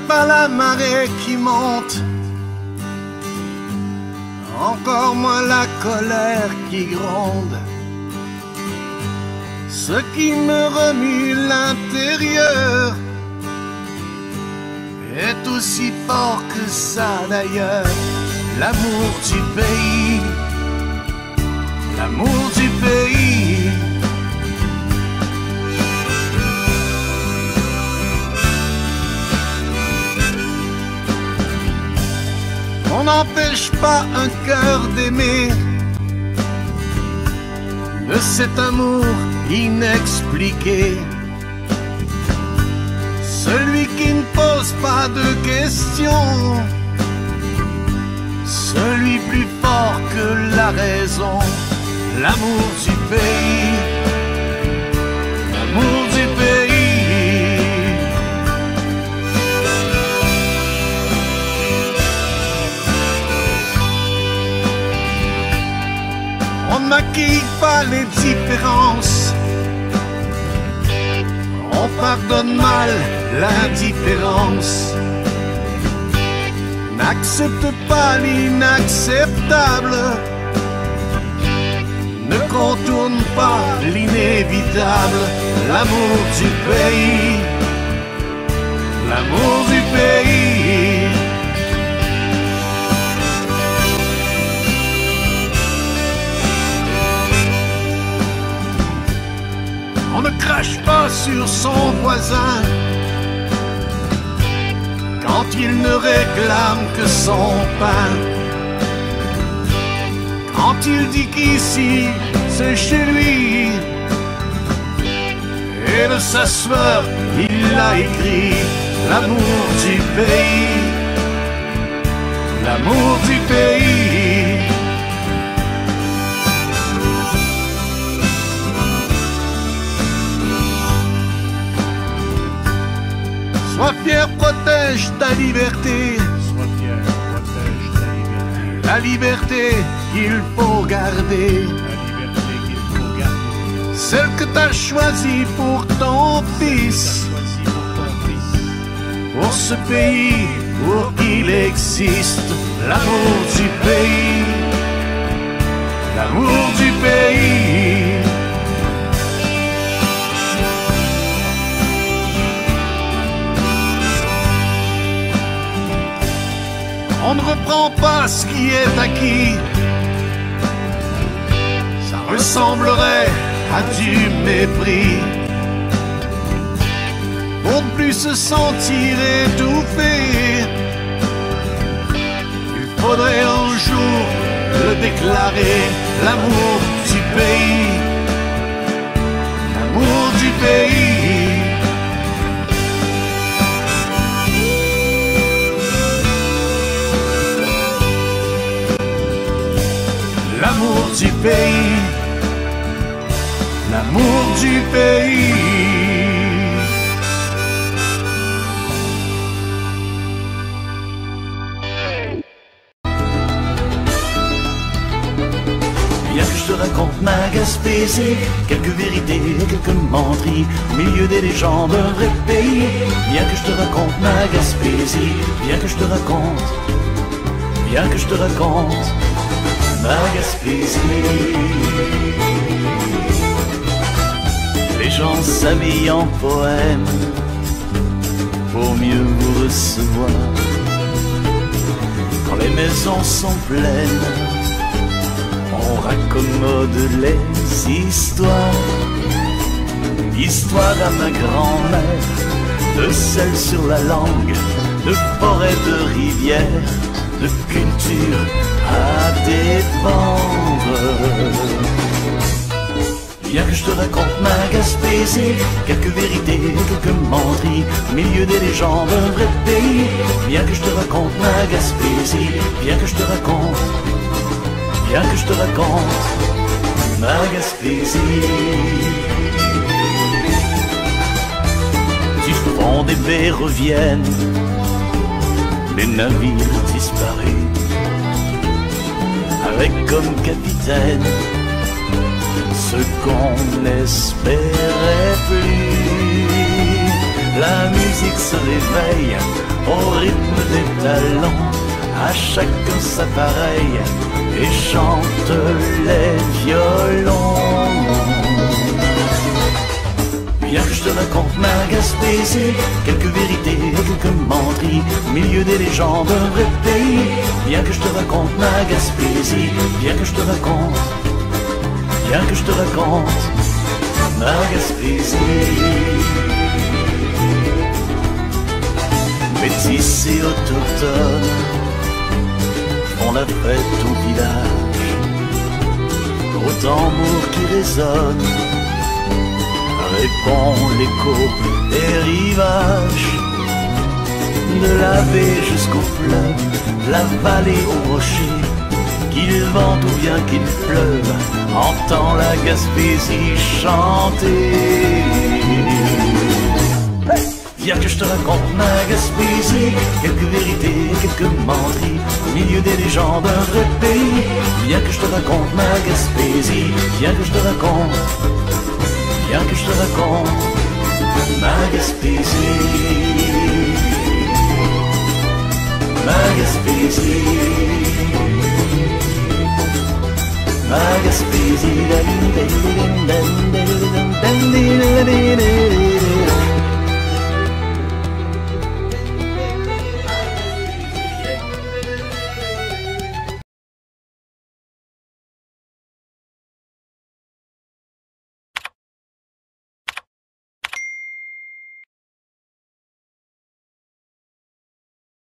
pas la marée qui monte, encore moins la colère qui gronde. Ce qui me remue l'intérieur est aussi fort que ça d'ailleurs. L'amour du pays, l'amour du pays. On n'empêche pas un cœur d'aimer, de cet amour inexpliqué. Celui qui ne pose pas de questions, celui plus fort que la raison. L'amour du pays, l'amour du pays. On ne maquille pas les différences, on pardonne mal l'indifférence. N'accepte pas l'inacceptable, ne contourne pas l'inévitable. L'amour du pays, l'amour du pays. On ne crache pas sur son voisin quand il ne réclame que son pain, quand il dit qu'ici c'est chez lui, et de sa sueur il a écrit l'amour du pays, l'amour du pays. Sois fier, protège ta liberté. Sois fier, protège ta liberté. La liberté qu'il faut garder. La liberté qu'il faut garder. Celle que t'as choisie pour ton fils. Choisie pour ton fils. Pour ce pays, pour qu'il existe. L'amour du pays. L'amour du pays. On ne reprend pas ce qui est acquis, ça ressemblerait à du mépris. Pour ne plus se sentir étouffé, il faudrait un jour le déclarer. L'amour du pays, l'amour du pays. L'amour du pays, l'amour du pays. Viens que je te raconte ma Gaspésie, quelques vérités, quelques menteries, au milieu des légendes d'un vrai pays. Viens que je te raconte ma Gaspésie, viens que je te raconte, viens que je te raconte ma Gaspésie. Les gens s'habillent en poèmes pour mieux vous recevoir. Quand les maisons sont pleines, on raccommode les histoires. Histoire à ma grand-mère, de sel sur la langue, de forêts, de rivières, de culture à défendre. Viens que je te raconte ma Gaspésie, quelques vérités, quelques menteries, au milieu des légendes d'un vrai pays. Viens que je te raconte ma Gaspésie, viens que je te raconte, viens que je te raconte ma Gaspésie. Du fond des baies reviennent les navires disparus, avec comme capitaine ce qu'on n'espérait plus. La musique se réveille au rythme des talons, à chacun sa pareille, et chante les violons. Viens que je te raconte ma Gaspésie, quelques vérités et quelques menteries, au milieu des légendes d'un vrai pays. Viens que je te raconte ma Gaspésie, viens que je te raconte, viens que je te raconte ma Gaspésie. Métis et autochtones font la fête au village, au tambour qui résonne répond l'écho des rivages, de la baie jusqu'au fleuve, de la vallée au rocher. Qu'il vente ou bien qu'il pleuve, entend la Gaspésie chanter. Hey! Viens que je te raconte ma Gaspésie, quelques vérités, quelques menteries, au milieu des légendes d'un vrai pays. Viens que je te raconte ma Gaspésie, viens que je te raconte, viens que je te raconte ma Gaspésie, ma Gaspésie, ma Gaspésie.